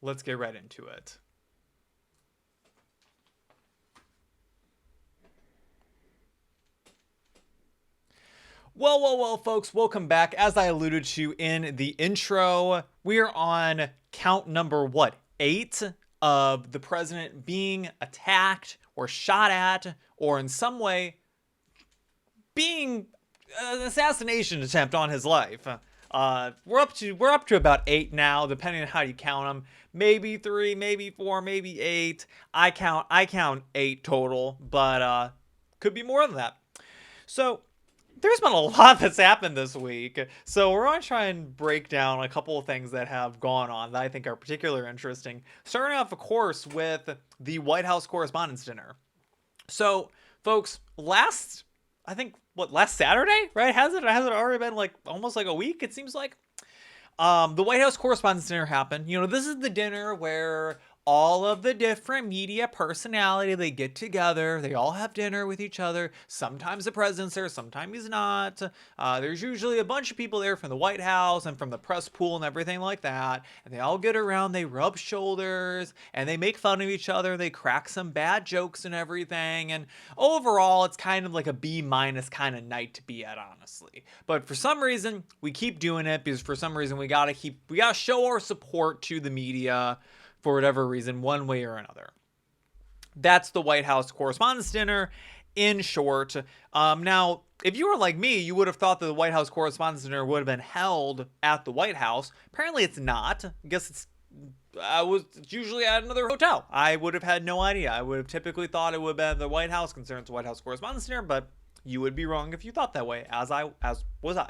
let's get right into it. Well, folks, welcome back. As I alluded to in the intro, we are on count number what? 8 of the president being attacked or shot at or in some way being an assassination attempt on his life. We're up to about 8 now, depending on how you count them. Maybe 3, maybe 4, maybe 8. I count 8 total, but could be more than that. So there's been a lot that's happened this week. So we're going to try and break down a couple of things that have gone on that I think are particularly interesting. Starting off, of course, with the White House Correspondents Dinner. So, folks, last Saturday, right? Has it already been like almost like a week? It seems like. The White House Correspondents' Dinner happened. This is the dinner where all of the different media personality, they get together, they all have dinner with each other. Sometimes the president's there, sometimes he's not. There's usually a bunch of people there from the White House and from the press pool and everything like that. And they all get around, they rub shoulders, and they make fun of each other. They crack some bad jokes and everything. And overall, it's kind of like a B- kind of night to be at, honestly. But for some reason, we keep doing it because for some reason we gotta show our support to the media for whatever reason, one way or another. That's the White House Correspondents' Dinner, in short. Now, if you were like me, you would have thought that the White House Correspondents' Dinner would have been held at the White House. Apparently, it's not. I guess it's usually at another hotel. I would have had no idea. I would have typically thought it would have been the White House, considering it's the White House Correspondents' Dinner, but you would be wrong if you thought that way, as was I.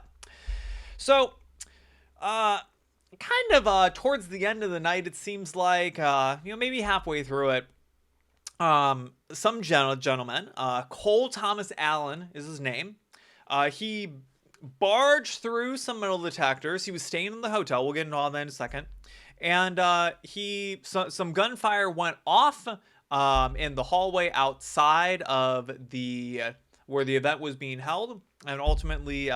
So, kind of towards the end of the night, it seems like maybe halfway through it, some gentleman, Cole Tomas Allen is his name. He barged through some metal detectors. He was staying in the hotel. We'll get into all that in a second. And some gunfire went off in the hallway outside of where the event was being held, and ultimately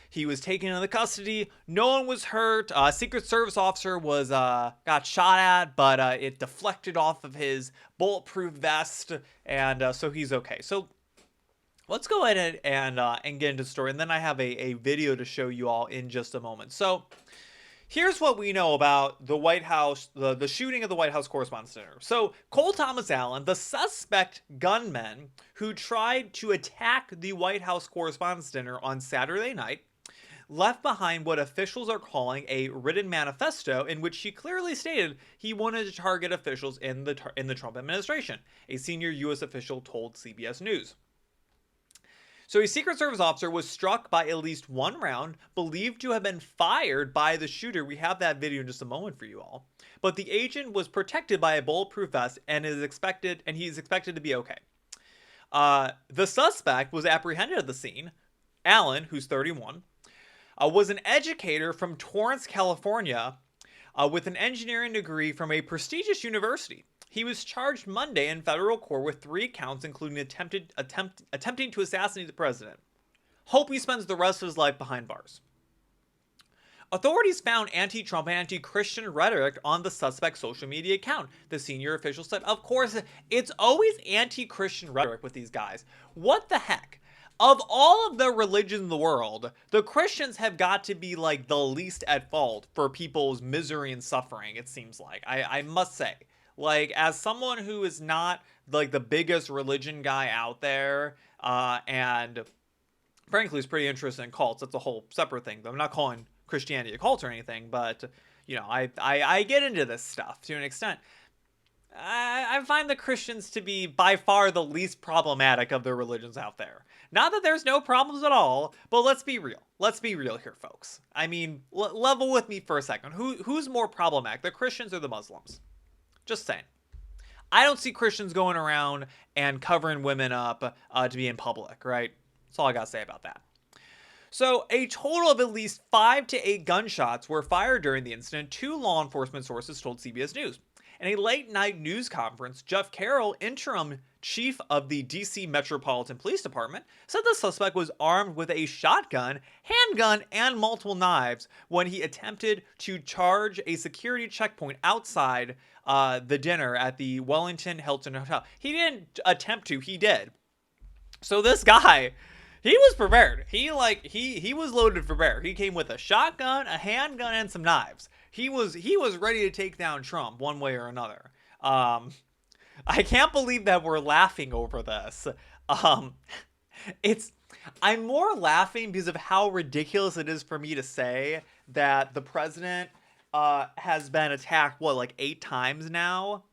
he was taken into custody. No one was hurt. Secret Service officer got shot at, but it deflected off of his bulletproof vest, and so he's okay. So let's go ahead and get into the story, and then I have a video to show you all in just a moment. So here's what we know about the White House, the shooting of the White House Correspondents' Dinner. So Cole Tomas Allen, the suspect gunman who tried to attack the White House Correspondents' Dinner on Saturday night, left behind what officials are calling a written manifesto in which he clearly stated he wanted to target officials in the Trump administration, a senior U.S. official told CBS News. So a Secret Service officer was struck by at least one round, believed to have been fired by the shooter. We have that video in just a moment for you all. But the agent was protected by a bulletproof vest and he's expected to be okay. The suspect was apprehended at the scene. Allen, who's 31, was an educator from Torrance, California, with an engineering degree from a prestigious university. He was charged Monday in federal court with 3 counts, including attempting to assassinate the president. Hope he spends the rest of his life behind bars. Authorities found anti-Trump and anti-Christian rhetoric on the suspect's social media account, the senior official said. Of course, it's always anti-Christian rhetoric with these guys. What the heck? Of all of the religions in the world, the Christians have got to be like the least at fault for people's misery and suffering, it seems like. I must say. Like, as someone who is not like the biggest religion guy out there, and frankly is pretty interested in cults, that's a whole separate thing. I'm not calling Christianity a cult or anything, but I get into this stuff to an extent. I find the Christians to be by far the least problematic of the religions out there. Not that there's no problems at all, but let's be real. Let's be real here, folks. I mean, level with me for a second. Who's more problematic, the Christians or the Muslims? Just saying. I don't see Christians going around and covering women up to be in public, right? That's all I gotta say about that. So, a total of at least 5 to 8 gunshots were fired during the incident, 2 law enforcement sources told CBS News. In a late-night news conference, Jeff Carroll, interim chief of the D.C. Metropolitan Police Department, said the suspect was armed with a shotgun, handgun, and multiple knives when he attempted to charge a security checkpoint outside the dinner at the Washington Hilton Hotel. He didn't attempt to, he did. So this guy, he was prepared. He was loaded for bear. He came with a shotgun, a handgun, and some knives. He was ready to take down Trump one way or another. I can't believe that we're laughing over this. I'm more laughing because of how ridiculous it is for me to say that the president has been attacked, like 8 times now?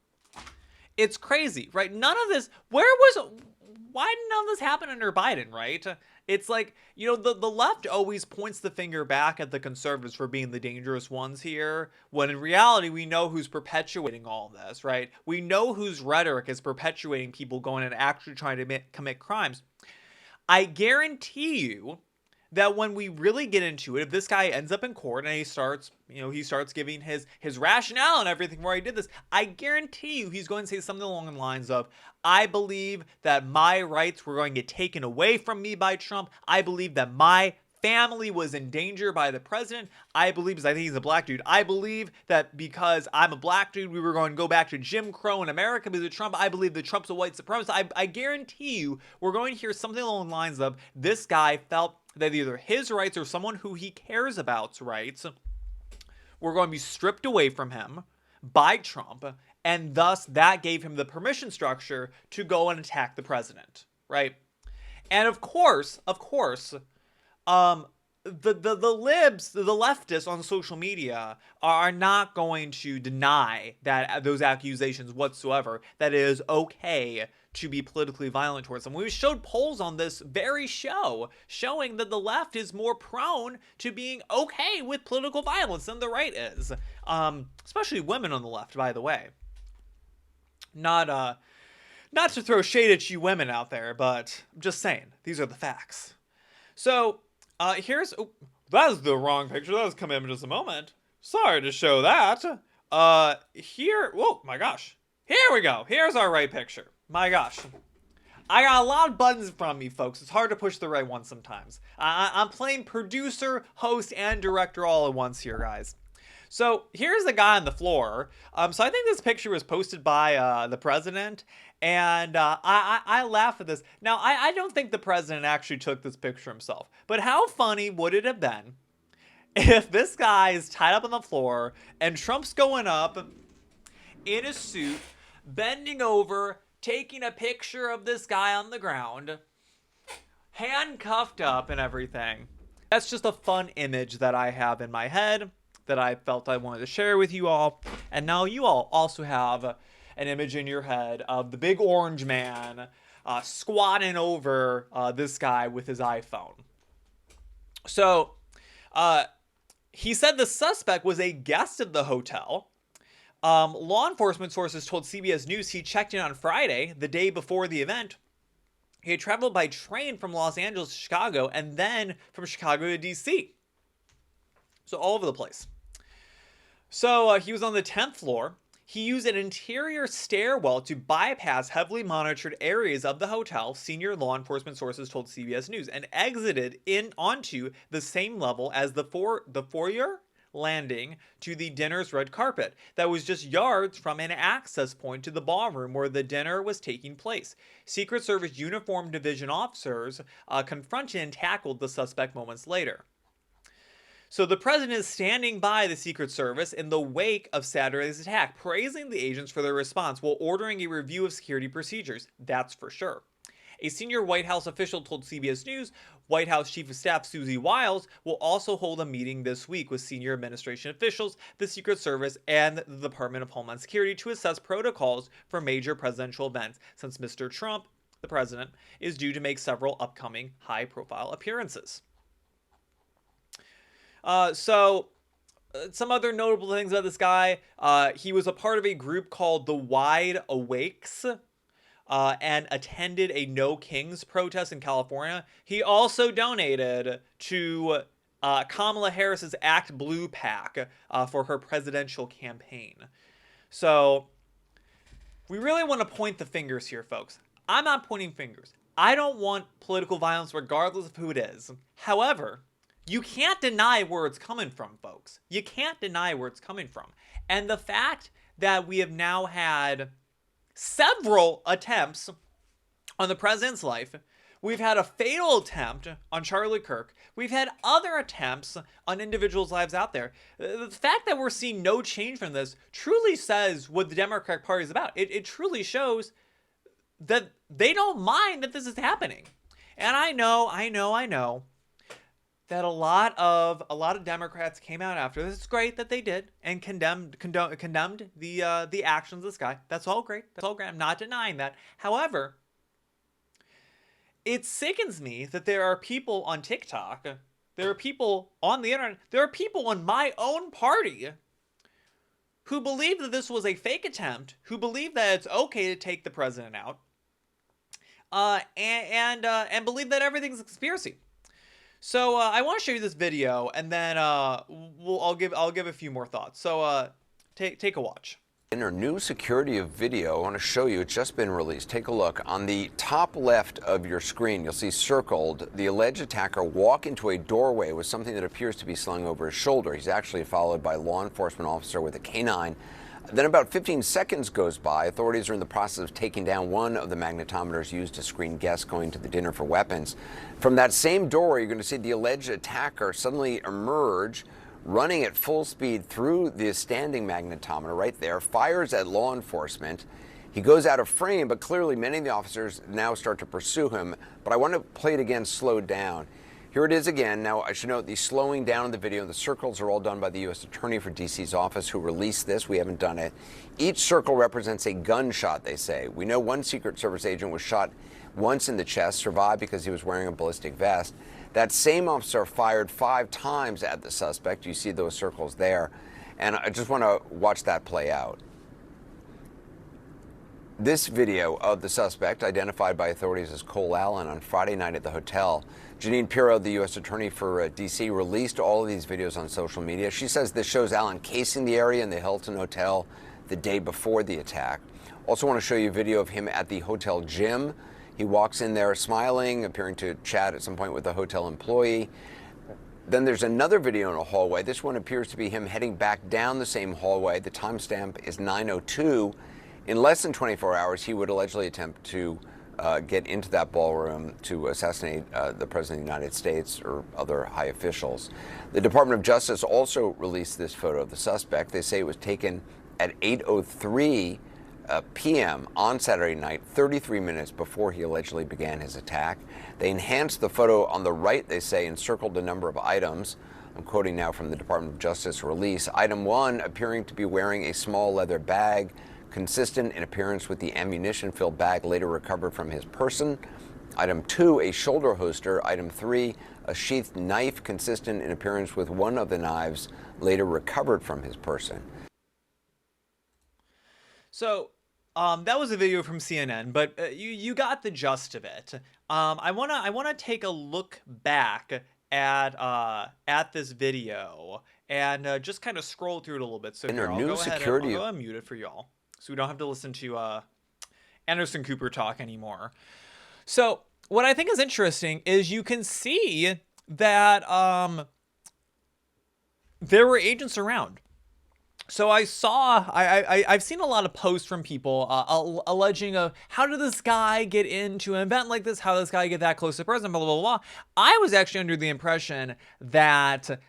It's crazy, right? None of this, why did none of this happen under Biden, right? It's like, the left always points the finger back at the conservatives for being the dangerous ones here, when in reality, we know who's perpetuating all this, right? We know whose rhetoric is perpetuating people going and actually trying to commit crimes. I guarantee you that when we really get into it, if this guy ends up in court and he starts giving his rationale and everything where he did this, I guarantee you he's going to say something along the lines of, I believe that my rights were going to get taken away from me by Trump. I believe that my family was in danger by the president. I believe, because I think he's a black dude, I believe that because I'm a black dude, we were going to go back to Jim Crow in America because of Trump. I believe that Trump's a white supremacist. I guarantee you we're going to hear something along the lines of, this guy felt that either his rights or someone who he cares about's rights were going to be stripped away from him by Trump, and thus that gave him the permission structure to go and attack the president, right? And of course, the libs, the leftists on social media are not going to deny that those accusations whatsoever, that it is okay to be politically violent towards them. We showed polls on this very show showing that the left is more prone to being okay with political violence than the right is. Especially women on the left, by the way. Not to throw shade at you women out there, but I'm just saying, these are the facts. So, that is the wrong picture. That was coming in just a moment. Sorry to show that. Whoa, my gosh. Here we go. Here's our right picture. My gosh. I got a lot of buttons from me, folks. It's hard to push the right one sometimes. I'm playing producer, host, and director all at once here, guys. So here's the guy on the floor. So I think this picture was posted by the president, and I laugh at this. Now, I don't think the president actually took this picture himself, but how funny would it have been if this guy is tied up on the floor and Trump's going up in a suit, bending over, taking a picture of this guy on the ground, handcuffed up and everything. That's just a fun image that I have in my head that I felt I wanted to share with you all. And now you all also have an image in your head of the big orange man squatting over this guy with his iPhone. So he said the suspect was a guest of the hotel. Law enforcement sources told CBS News he checked in on Friday, the day before the event. He had traveled by train from Los Angeles to Chicago and then from Chicago to D.C. So all over the place. So he was on the 10th floor. He used an interior stairwell to bypass heavily monitored areas of the hotel, senior law enforcement sources told CBS News, and exited onto the same level as the foyer landing to the dinner's red carpet that was just yards from an access point to the ballroom where the dinner was taking place. Secret Service uniformed division officers confronted and tackled the suspect moments later. So the president is standing by the Secret Service in the wake of Saturday's attack, praising the agents for their response while ordering a review of security procedures. That's for sure. A senior White House official told CBS News White House Chief of Staff Susie Wiles will also hold a meeting this week with senior administration officials, the Secret Service, and the Department of Homeland Security to assess protocols for major presidential events, since Mr. Trump, the president, is due to make several upcoming high-profile appearances. Some other notable things about this guy, he was a part of a group called the Wide Awakes, and attended a No Kings protest in California. He also donated to Kamala Harris's Act Blue PAC for her presidential campaign. So we really want to point the fingers here, folks. I'm not pointing fingers. I don't want political violence regardless of who it is. However, you can't deny where it's coming from, folks. You can't deny where it's coming from. And the fact that we have now had several attempts on the president's life, we've had a fatal attempt on Charlie Kirk, we've had other attempts on individuals' lives out there. The fact that we're seeing no change from this truly says what the Democratic Party is about. It truly shows that they don't mind that this is happening. And I know that a lot of Democrats came out after this. It's great that they did and condemned the actions of this guy. That's all great. That's all great. I'm not denying that. However, it sickens me that there are people on TikTok, there are people on the internet, there are people in my own party who believe that this was a fake attempt, who believe that it's okay to take the president out, and believe that everything's a conspiracy. So I want to show you this video, and then I'll give a few more thoughts. So take a watch. In our new security of video, I want to show you, it's just been released. Take a look. On the top left of your screen, you'll see circled the alleged attacker walk into a doorway with something that appears to be slung over his shoulder. He's actually followed by a law enforcement officer with a canine. Then about 15 seconds goes by. Authorities are in the process of taking down one of the magnetometers used to screen guests going to the dinner for weapons. From that same doorway, you're going to see the alleged attacker suddenly emerge, running at full speed through the standing magnetometer right there, fires at law enforcement. He goes out of frame, but clearly many of the officers now start to pursue him. But I want to play it again slowed down. Here it is again. Now, I should note the slowing down in the video, the circles are all done by the U.S. Attorney for D.C.'s office who released this. We haven't done it. Each circle represents a gunshot, they say. We know one Secret Service agent was shot once in the chest, survived because he was wearing a ballistic vest. That same officer fired 5 times at the suspect. You see those circles there. And I just want to watch that play out. This video of the suspect, identified by authorities as Cole Allen, on Friday night at the hotel. Janine Pirro, the U.S. Attorney for D.C., released all of these videos on social media. She says this shows Allen casing the area in the Hilton Hotel the day before the attack. Also want to show you a video of him at the hotel gym. He walks in there smiling, appearing to chat at some point with a hotel employee. Then there's another video in a hallway. This one appears to be him heading back down the same hallway. The timestamp is 9:02. In less than 24 hours, he would allegedly attempt to get into that ballroom to assassinate the President of the United States or other high officials. The Department of Justice also released this photo of the suspect. They say it was taken at 8:03 p.m. on Saturday night, 33 minutes before he allegedly began his attack. They enhanced the photo on the right, they say, and circled a number of items. I'm quoting now from the Department of Justice release. Item 1, appearing to be wearing a small leather bag, consistent in appearance with the ammunition-filled bag later recovered from his person. Item 2, a shoulder holster. Item 3, a sheathed knife consistent in appearance with one of the knives later recovered from his person. So that was a video from CNN, but you got the gist of it. I wanna take a look back at this video and just kind of scroll through it a little bit. So here, I'll go ahead and I'll go and mute it for y'all, so we don't have to listen to Anderson Cooper talk anymore. So what I think is interesting is you can see that there were agents around. So I've seen a lot of posts from people alleging how did this guy get into an event like this? How did this guy get that close to the president? Blah, blah, blah, blah. I was actually under the impression that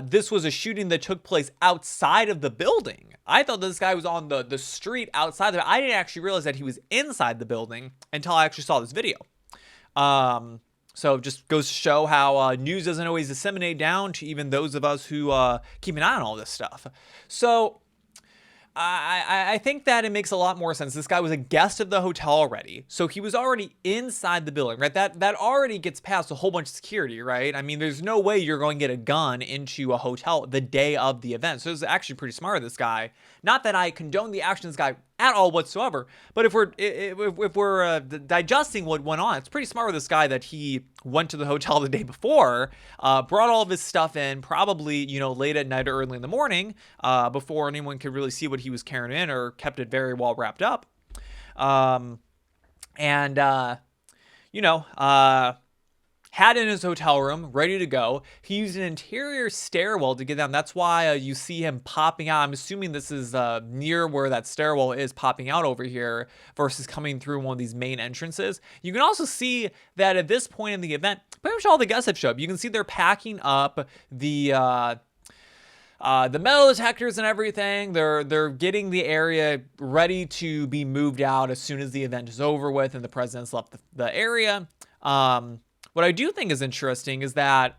this was a shooting that took place outside of the building. I thought this guy was on the street outside of it. I didn't actually realize that he was inside the building until I actually saw this video. So it just goes to show how news doesn't always disseminate down to even those of us who keep an eye on all this stuff. So I think that it makes a lot more sense. This guy was a guest of the hotel already, so he was already inside the building, right? That already gets past a whole bunch of security, right? I mean, there's no way you're going to get a gun into a hotel the day of the event. So it's actually pretty smart of this guy. Not that I condone the action of this guy at all whatsoever, but if we're digesting what went on, it's pretty smart with this guy that he went to the hotel the day before, brought all of his stuff in, probably, late at night or early in the morning, before anyone could really see what he was carrying in, or kept it very well wrapped up. And had in his hotel room, ready to go. He used an interior stairwell to get down. That's why you see him popping out. I'm assuming this is near where that stairwell is, popping out over here versus coming through one of these main entrances. You can also see that at this point in the event, pretty much all the guests have showed up. You can see they're packing up the metal detectors and everything. They're getting the area ready to be moved out as soon as the event is over with and the president's left the area. What I do think is interesting is that,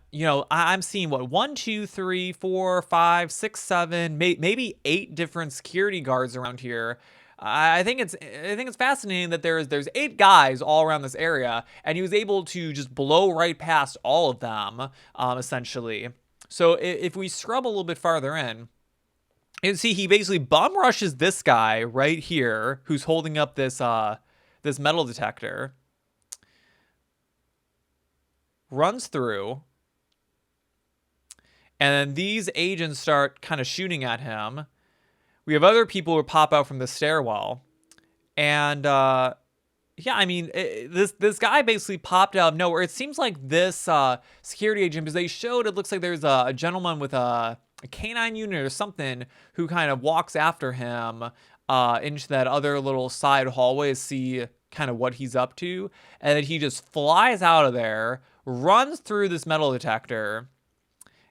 I'm seeing 1, 2, 3, 4, 5, 6, 7, maybe 8 different security guards around here. I think it's fascinating that there's 8 guys all around this area, and he was able to just blow right past all of them, essentially. So if we scrub a little bit farther in, you can see he basically bum rushes this guy right here who's holding up this metal detector. Runs through, and then these agents start kind of shooting at him. We have other people who pop out from the stairwell, and this guy basically popped out of nowhere. It seems like this security agent, because they showed, it looks like there's a gentleman with a canine unit or something who kind of walks after him into that other little side hallway to see kind of what he's up to, and then he just flies out of there, runs through this metal detector,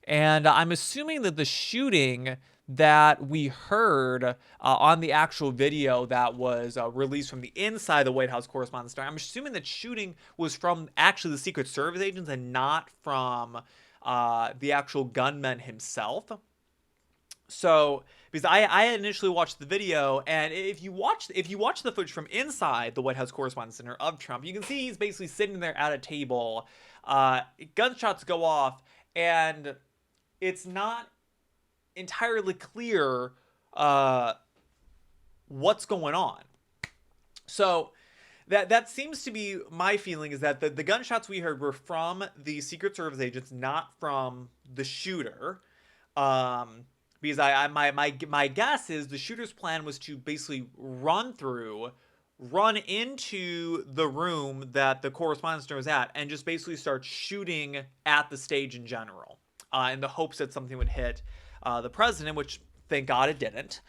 and I'm assuming that the shooting that we heard on the actual video that was released from the inside the White House Correspondents Dinner, I'm assuming that shooting was from actually the Secret Service agents and not from the actual gunman himself. So, because I initially watched the video, and if you watch the footage from inside the White House Correspondents' Dinner of Trump, you can see he's basically sitting there at a table. Gunshots go off, and it's not entirely clear what's going on. So that seems to be my feeling, is that the gunshots we heard were from the Secret Service agents, not from the shooter. Because my guess is the shooter's plan was to basically run into the room that the Correspondents' Dinner was at, and just basically start shooting at the stage in general, in the hopes that something would hit the president, which thank God it didn't.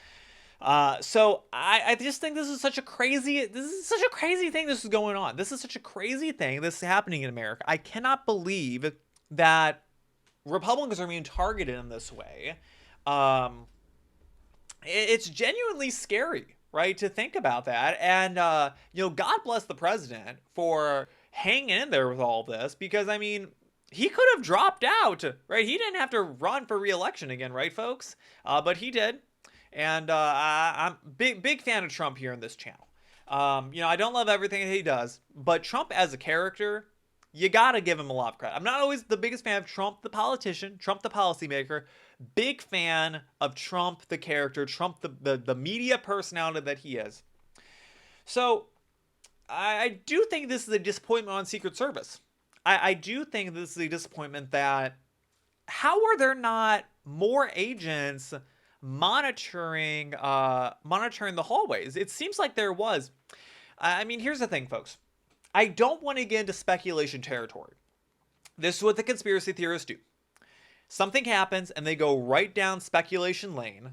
So I just think this is such a crazy thing. This is going on. This is such a crazy thing. This is happening in America. I cannot believe that Republicans are being targeted in this way. It's genuinely scary, right, to think about that. And, God bless the president for hanging in there with all this, because, I mean, he could have dropped out, right? He didn't have to run for re-election again, right, folks? But he did. And I'm big fan of Trump here in this channel. I don't love everything that he does, but Trump as a character, you gotta give him a lot of credit. I'm not always the biggest fan of Trump the politician, Trump the policymaker. Big fan of Trump the character, Trump the media personality that he is. So I do think this is a disappointment on Secret Service. I do think this is a disappointment that how are there not more agents monitoring the hallways? It seems like there was. I mean, here's the thing, folks. I don't want to get into speculation territory. This is what the conspiracy theorists do. Something happens and they go right down speculation lane,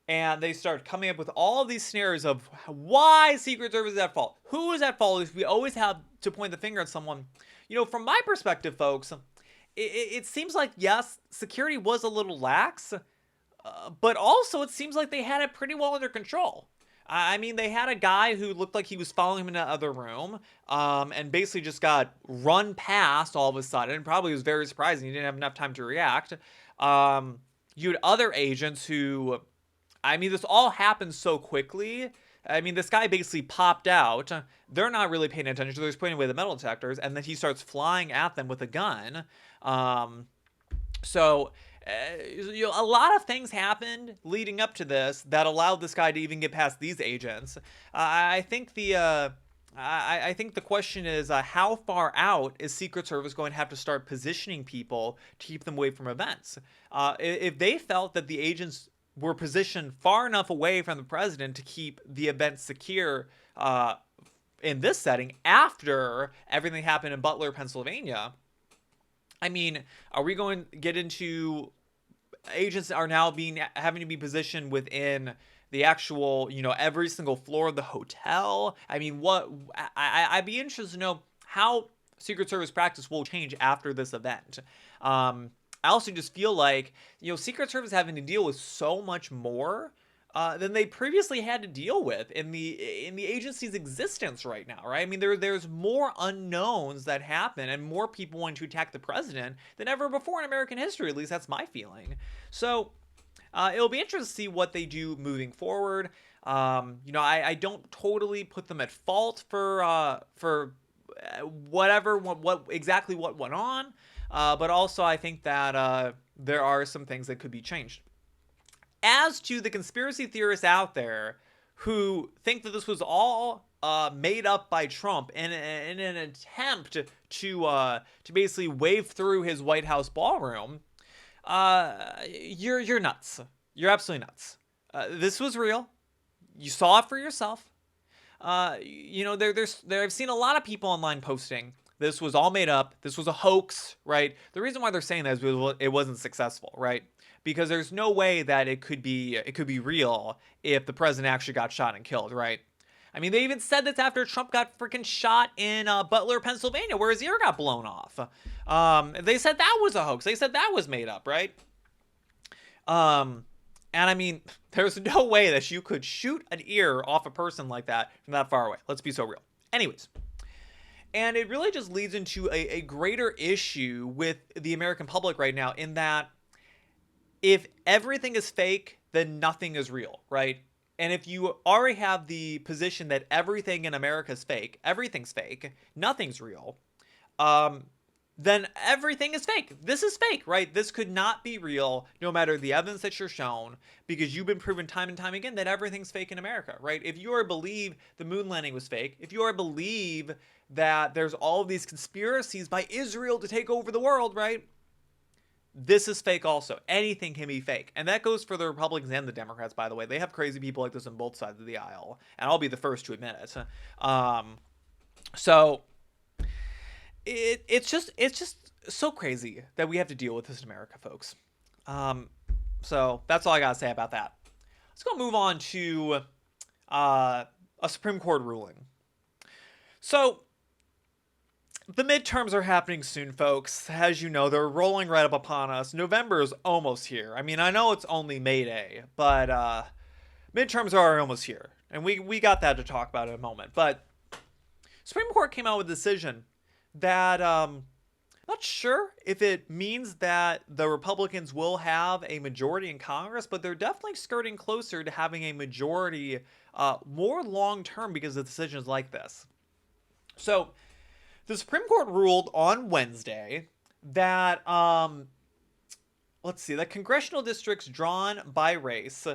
and they start coming up with all of these scenarios of why Secret Service is at fault. Who is at fault? We always have to point the finger at someone. From my perspective, folks, it seems like, yes, security was a little lax, but also it seems like they had it pretty well under control. I mean, they had a guy who looked like he was following him in another room, and basically just got run past all of a sudden. Probably was very surprising. He didn't have enough time to react. You had other agents who, I mean, this all happened so quickly. I mean, this guy basically popped out. They're not really paying attention. They're just putting away the metal detectors, and then he starts flying at them with a gun. A lot of things happened leading up to this that allowed this guy to even get past these agents. I think the question is, how far out is Secret Service going to have to start positioning people to keep them away from events? If they felt that the agents were positioned far enough away from the president to keep the event secure in this setting after everything happened in Butler, Pennsylvania. I mean, are we going to get into agents are now having to be positioned within the actual, every single floor of the hotel? I mean, I'd be interested to know how Secret Service practice will change after this event. I also just feel like, Secret Service having to deal with so much more than they previously had to deal with in the agency's existence right now, right? I mean, there's more unknowns that happen and more people wanting to attack the president than ever before in American history. At least that's my feeling. So it'll be interesting to see what they do moving forward. I don't totally put them at fault for what exactly what went on, but also I think that there are some things that could be changed. As to the conspiracy theorists out there who think that this was all made up by Trump in an attempt to basically wave through his White House ballroom, you're nuts. You're absolutely nuts. This was real. You saw it for yourself. I've seen a lot of people online posting this was all made up. This was a hoax, right? The reason why they're saying that is because it wasn't successful, right? Because there's no way that it could be real if the president actually got shot and killed, right? I mean, they even said this after Trump got freaking shot in Butler, Pennsylvania, where his ear got blown off. They said that was a hoax. They said that was made up, right? And I mean, there's no way that you could shoot an ear off a person like that from that far away. Let's be so real. Anyways. And it really just leads into a greater issue with the American public right now, in that if everything is fake, then nothing is real, right? And if you already have the position that everything in America is fake, everything's fake, nothing's real, then everything is fake. This is fake, right? This could not be real no matter the evidence that you're shown, because you've been proven time and time again that everything's fake in America, right? If you already believe the moon landing was fake, if you already believe that there's all of these conspiracies by Israel to take over the world, right? This is fake also. Anything can be fake. And that goes for the Republicans and the Democrats, by the way. They have crazy people like this on both sides of the aisle. And I'll be the first to admit it. So it's just so crazy that we have to deal with this in America, folks. So that's all I got to say about that. Let's go move on to a Supreme Court ruling. So the midterms are happening soon, folks. As you know, they're rolling right up upon us. November is almost here. I mean, I know it's only May Day, but midterms are almost here. And we got that to talk about in a moment. But Supreme Court came out with a decision that not sure if it means that the Republicans will have a majority in Congress, but they're definitely skirting closer to having a majority more long-term because of decisions like this. So the Supreme Court ruled on Wednesday that, that congressional districts drawn by race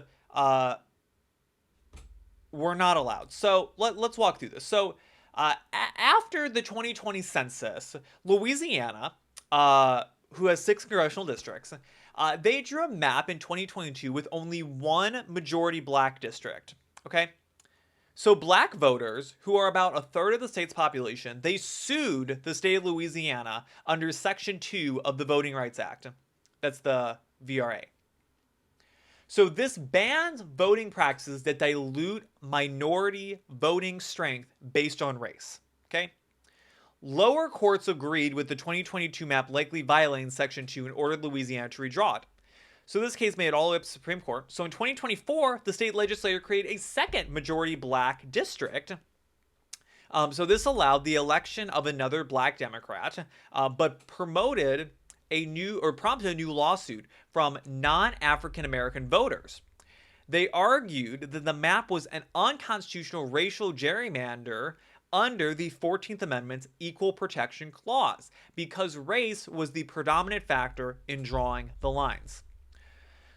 were not allowed. So let's walk through this. So after the 2020 census, Louisiana, who has 6 congressional districts, they drew a map in 2022 with only one majority black district. Okay? So black voters, who are about a third of the state's population, they sued the state of Louisiana under Section 2 of the Voting Rights Act. That's the VRA. So this bans voting practices that dilute minority voting strength based on race. Okay? Lower courts agreed with the 2022 map likely violating Section 2 and ordered Louisiana to redraw it. So this case made it all the way up to the Supreme Court. So in 2024, the state legislature created a second majority black district. So this allowed the election of another black Democrat, but prompted a new lawsuit from non-African American voters. They argued that the map was an unconstitutional racial gerrymander under the 14th Amendment's Equal Protection Clause because race was the predominant factor in drawing the lines.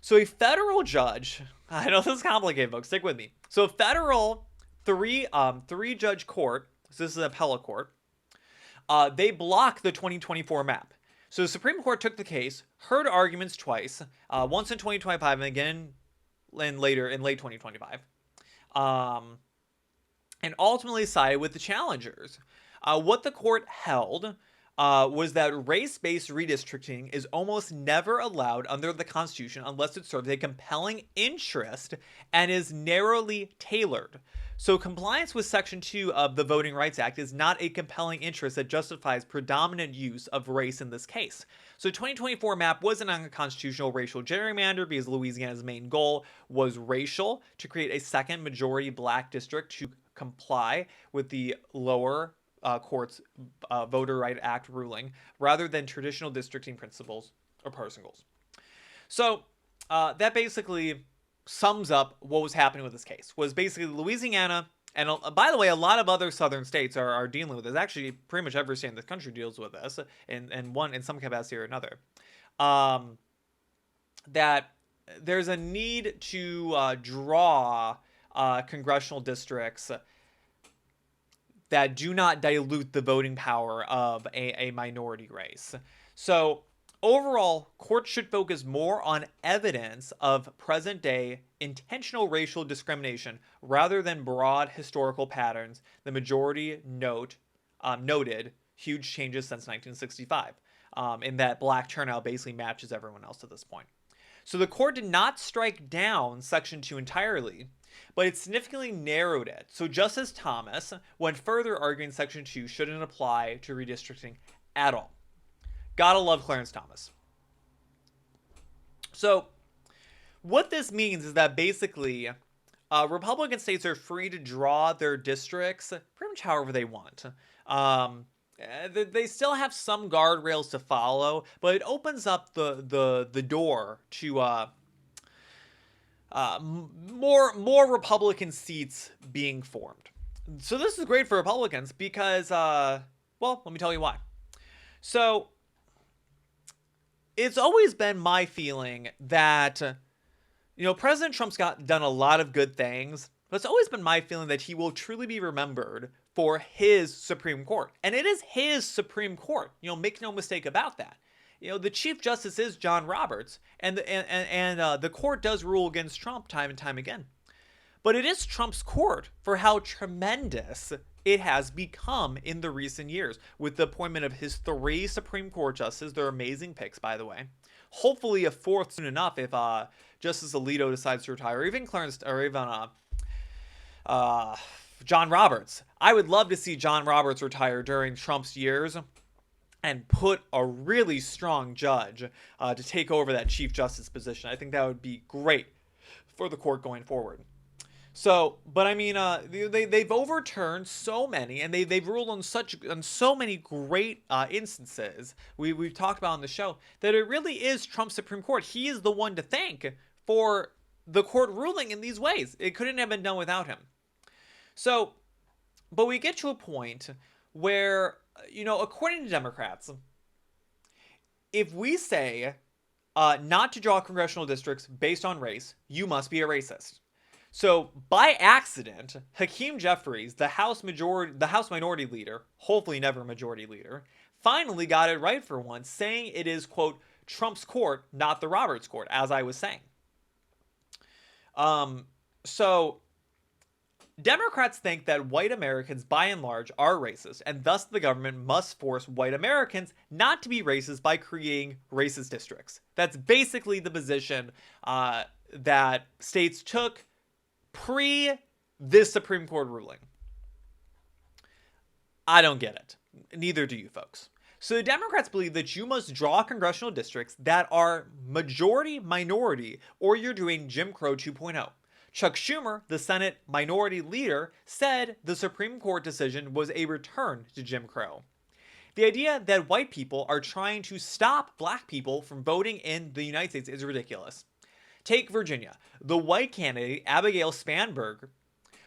So a federal judge, I know this is complicated, folks, stick with me. So a federal three-judge court, so this is an appellate court, they blocked the 2024 map. So the Supreme Court took the case, heard arguments twice, once in 2025 and again in late 2025, and ultimately sided with the challengers. What the court held was that race-based redistricting is almost never allowed under the Constitution unless it serves a compelling interest and is narrowly tailored. So compliance with Section 2 of the Voting Rights Act is not a compelling interest that justifies predominant use of race in this case. So the 2024 map was an unconstitutional racial gerrymander because Louisiana's main goal was racial, to create a second majority black district to comply with the lower court's Voter Right Act ruling, rather than traditional districting principles or partisan goals. So that basically sums up what was happening with this case. Was basically Louisiana, and by the way, a lot of other southern states are dealing with this. Actually, pretty much every state in the country deals with this, in some capacity or another. That there's a need to draw congressional districts that do not dilute the voting power of a minority race. So overall, courts should focus more on evidence of present-day intentional racial discrimination rather than broad historical patterns. The majority noted huge changes since 1965, in that black turnout basically matches everyone else at this point. So the court did not strike down Section 2 entirely, but it significantly narrowed it. So Justice Thomas went further, arguing Section 2 shouldn't apply to redistricting at all. Gotta love Clarence Thomas. So what this means is that basically Republican states are free to draw their districts pretty much however they want. They still have some guardrails to follow, but it opens up the door to more Republican seats being formed. So this is great for Republicans because, well, let me tell you why. So it's always been my feeling that, President Trump's done a lot of good things, but it's always been my feeling that he will truly be remembered for his Supreme Court. And it is his Supreme Court. Make no mistake about that. The Chief Justice is John Roberts, and the court does rule against Trump time and time again. But it is Trump's court for how tremendous it has become in the recent years, with the appointment of his 3 Supreme Court justices. They're amazing picks, by the way. Hopefully a 4th soon enough if Justice Alito decides to retire, or even John Roberts. I would love to see John Roberts retire during Trump's years and put a really strong judge to take over that Chief Justice position. I think that would be great for the court going forward. So, but I mean, they've overturned so many, and they've ruled on so many great instances we've talked about on the show, that it really is Trump's Supreme Court. He is the one to thank for the court ruling in these ways. It couldn't have been done without him. So, but we get to a point where, according to Democrats, if we say not to draw congressional districts based on race, you must be a racist. So by accident, Hakeem Jeffries, the House Minority Leader, hopefully never Majority Leader, finally got it right for once, saying it is, quote, Trump's court, not the Roberts court, as I was saying. So Democrats think that white Americans, by and large, are racist, and thus the government must force white Americans not to be racist by creating racist districts. That's basically the position that states took pre this Supreme Court ruling. I don't get it. Neither do you folks. So the Democrats believe that you must draw congressional districts that are majority minority, or you're doing Jim Crow 2.0. Chuck Schumer, the Senate Minority Leader, said the Supreme Court decision was a return to Jim Crow. The idea that white people are trying to stop black people from voting in the United States is ridiculous. Take Virginia. The white candidate, Abigail Spanberg,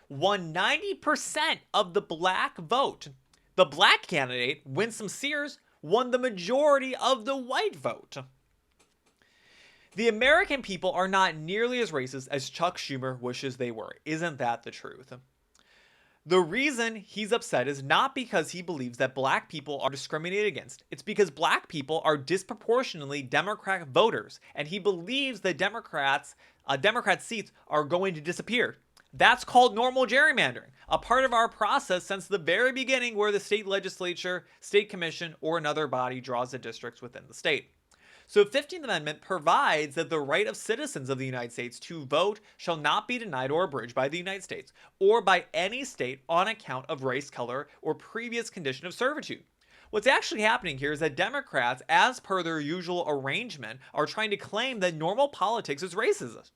won 90% of the black vote. The black candidate, Winsome Sears, won the majority of the white vote. The American people are not nearly as racist as Chuck Schumer wishes they were. Isn't that the truth? The reason he's upset is not because he believes that black people are discriminated against. It's because black people are disproportionately Democratic voters, and he believes that Democrat seats are going to disappear. That's called normal gerrymandering, a part of our process since the very beginning where the state legislature, state commission, or another body draws the districts within the state. So the 15th Amendment provides that the right of citizens of the United States to vote shall not be denied or abridged by the United States or by any state on account of race, color, or previous condition of servitude. What's actually happening here is that Democrats, as per their usual arrangement, are trying to claim that normal politics is racist.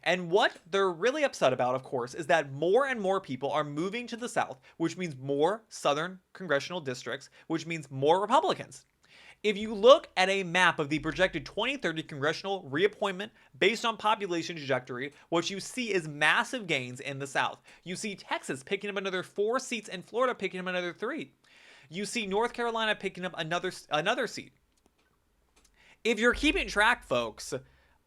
And what they're really upset about, of course, is that more and more people are moving to the South, which means more Southern congressional districts, which means more Republicans. If you look at a map of the projected 2030 congressional reappointment based on population trajectory, what you see is massive gains in the South. You see Texas picking up another 4 seats and Florida picking up another 3. You see North Carolina picking up another seat. If you're keeping track, folks,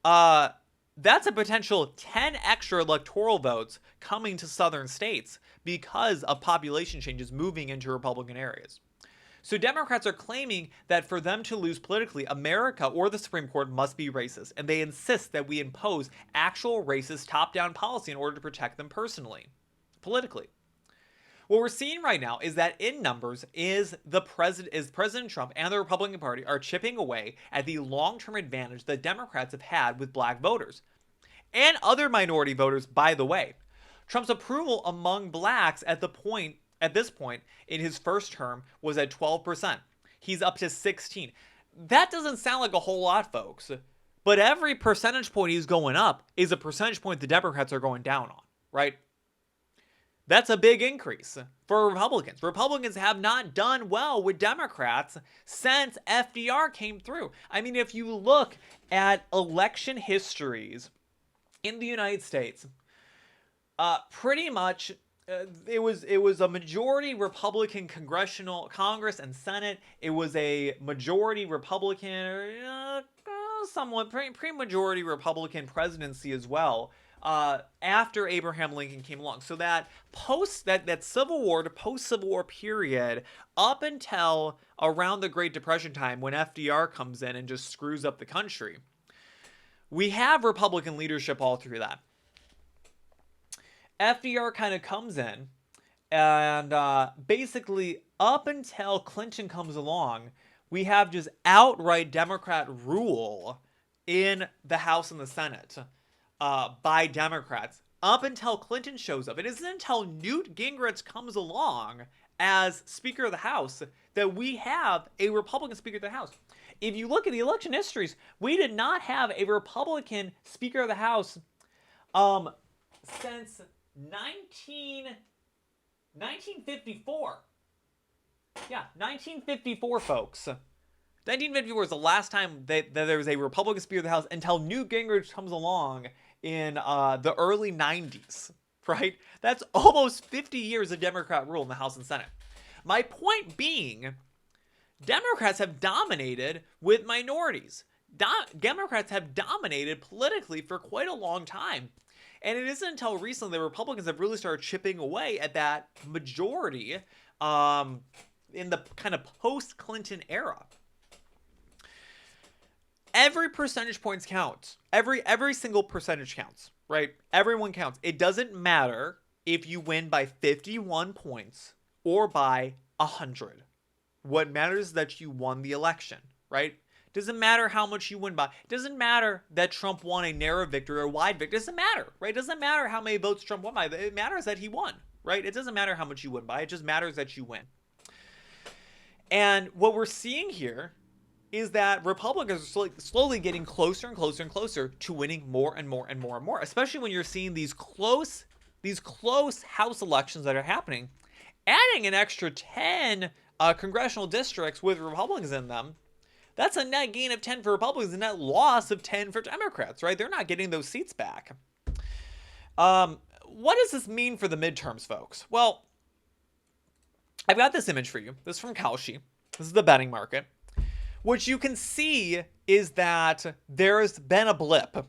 that's a potential 10 extra electoral votes coming to southern states because of population changes moving into Republican areas. So Democrats are claiming that for them to lose politically, America or the Supreme Court must be racist, and they insist that we impose actual racist top-down policy in order to protect them personally, politically. What we're seeing right now is that in numbers President Trump and the Republican Party are chipping away at the long-term advantage that Democrats have had with black voters. And other minority voters, by the way. Trump's approval among blacks at this point in his first term was at 12%. He's up to 16. That doesn't sound like a whole lot, folks. But every percentage point he's going up is a percentage point the Democrats are going down on, right? That's a big increase for Republicans. Republicans have not done well with Democrats since FDR came through. I mean, if you look at election histories in the United States, pretty much it was a majority Republican Congress and Senate. It was a majority Republican, somewhat pre-majority Republican presidency as well. After Abraham Lincoln came along. So that that Civil War to post-Civil War period up until around the Great Depression time when FDR comes in and just screws up the country, we have Republican leadership all through that. FDR kind of comes in and basically up until Clinton comes along, we have just outright Democrat rule in the House and the Senate. By Democrats up until Clinton shows up. It isn't until Newt Gingrich comes along as Speaker of the House that we have a Republican Speaker of the House. If you look at the election histories, we did not have a Republican Speaker of the House since 1954. Yeah, 1954, folks. 1954 was the last time that there was a Republican Speaker of the House until Newt Gingrich comes along in the early 90s, right? That's almost 50 years of Democrat rule in the House and Senate. My point being, Democrats have dominated with minorities. Democrats have dominated politically for quite a long time. And it isn't until recently that Republicans have really started chipping away at that majority in the kind of post-Clinton era. Every percentage points counts. Every single percentage counts, right? Everyone counts. It doesn't matter if you win by 51 points or by 100. What matters is that you won the election, right? Doesn't matter how much you win by. It doesn't matter that Trump won a narrow victory or a wide victory. It doesn't matter, right? It doesn't matter how many votes Trump won by. It matters that he won, right? It doesn't matter how much you win by. It just matters that you win. And what we're seeing here is that Republicans are slowly getting closer and closer and closer to winning more and more and more and more, especially when you're seeing these close House elections that are happening. Adding an extra 10 congressional districts with Republicans in them, that's a net gain of 10 for Republicans, a net loss of 10 for Democrats, right? They're not getting those seats back. What does this mean for the midterms, folks? Well, I've got this image for you. This is from Kalshi. This is the betting market. What you can see is that there's been a blip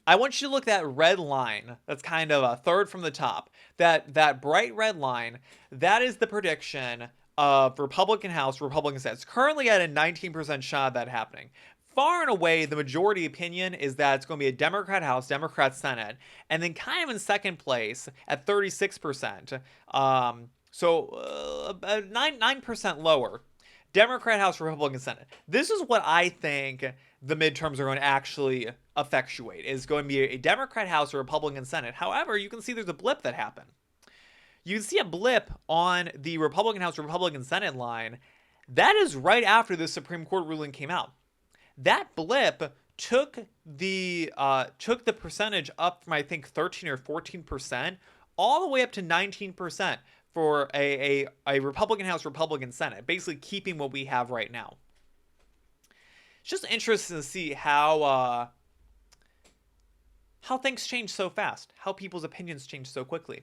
I want you to look at that red line. That's kind of a third from the top. That bright red line, that is the prediction of Republican House, Republican Senate. It's currently at a 19% shot of that happening. Far and away, the majority opinion is that it's going to be a Democrat House, Democrat Senate, and then kind of in second place at 36%. So 9% lower. Democrat House, Republican Senate. This is what I think the midterms are going to actually effectuate. Is going to be a Democrat House or Republican Senate. However, you can see there's a blip that happened. You can see a blip on the Republican House, Republican Senate line. That is right after the Supreme Court ruling came out. That blip took the percentage up from I think 13 or 14% all the way up to 19% for a Republican House, Republican Senate, basically keeping what we have right now. It's just interesting to see how things change so fast, how people's opinions change so quickly.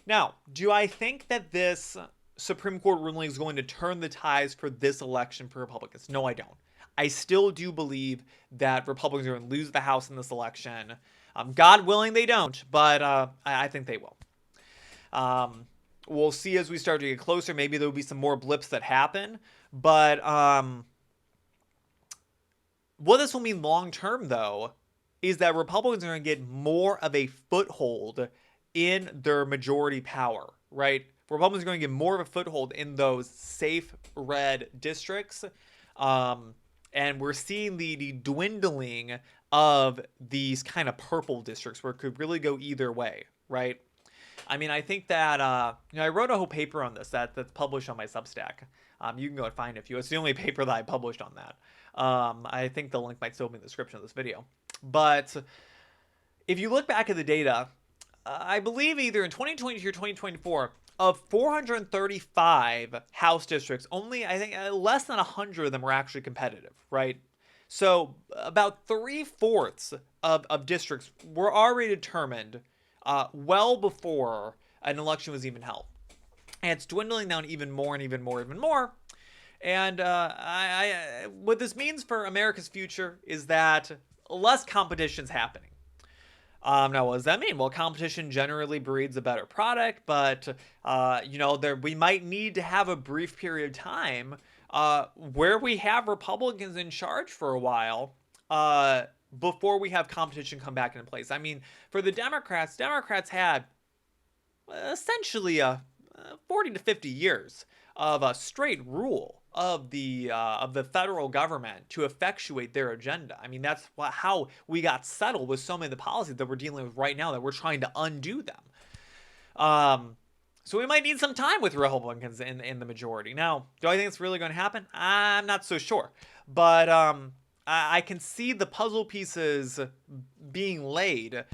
Now, do I think that this Supreme Court ruling is going to turn the tides for this election for Republicans? No, I don't. I still do believe that Republicans are going to lose the House in this election. God willing, they don't, but I think they will. We'll see as we start to get closer. Maybe there will be some more blips that happen. But what this will mean long term, though, is that Republicans are going to get more of a foothold in their majority power, right? Republicans are going to get more of a foothold in those safe red districts. And we're seeing the dwindling of these kind of purple districts where it could really go either way, right? I mean, I think that, I wrote a whole paper on this that's published on my Substack. You can go and find it if you. It's the only paper that I published on that. I think the link might still be in the description of this video. But if you look back at the data, I believe either in 2022 or 2024, of 435 House districts, only I think less than 100 of them were actually competitive, right? So about 3/4 of districts were already determined well before an election was even held. And it's dwindling down even more and even more, even more. And what this means for America's future is that less competition's happening. Now, what does that mean? Well, competition generally breeds a better product, but we might need to have a brief period of time where we have Republicans in charge for a while before we have competition come back into place. I mean, for the Democrats had essentially 40 to 50 years of a straight rule of the federal government to effectuate their agenda. I mean, that's how we got settled with so many of the policies that we're dealing with right now, that we're trying to undo them. So we might need some time with Republicans in the majority. Now, do I think it's really going to happen? I'm not so sure. But I can see the puzzle pieces being laid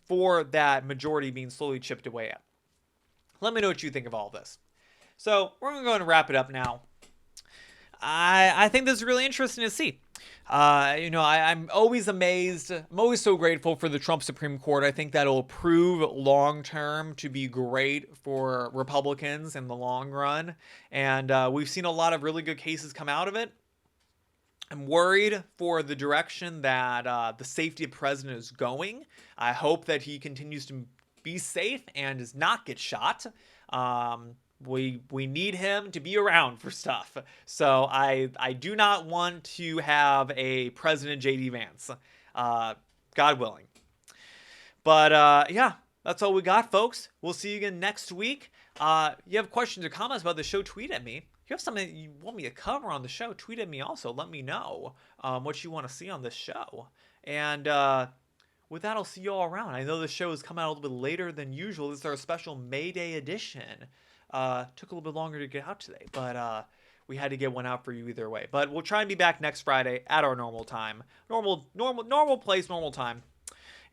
for that majority being slowly chipped away at. Let me know what you think of all this. So we're going to go ahead and wrap it up now. I think this is really interesting to see. I'm always amazed. I'm always so grateful for the Trump Supreme Court. I think that will prove long term to be great for Republicans in the long run. And we've seen a lot of really good cases come out of it. I'm worried for the direction that the safety of the president is going. I hope that he continues to be safe and does not get shot. We need him to be around for stuff. So I do not want to have a President J.D. Vance, God willing. But yeah, that's all we got, folks. We'll see you again next week. You have questions or comments about the show, tweet at me. If you have something you want me to cover on the show, tweet at me also. Let me know what you want to see on this show. And with that, I'll see you all around. I know the show is coming out a little bit later than usual. This is our special May Day edition. Took a little bit longer to get out today, but we had to get one out for you either way. But we'll try and be back next Friday at our normal time. Normal place, normal time.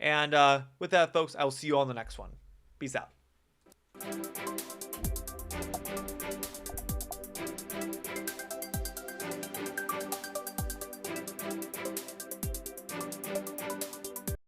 And with that, folks, I will see you all in the next one. Peace out.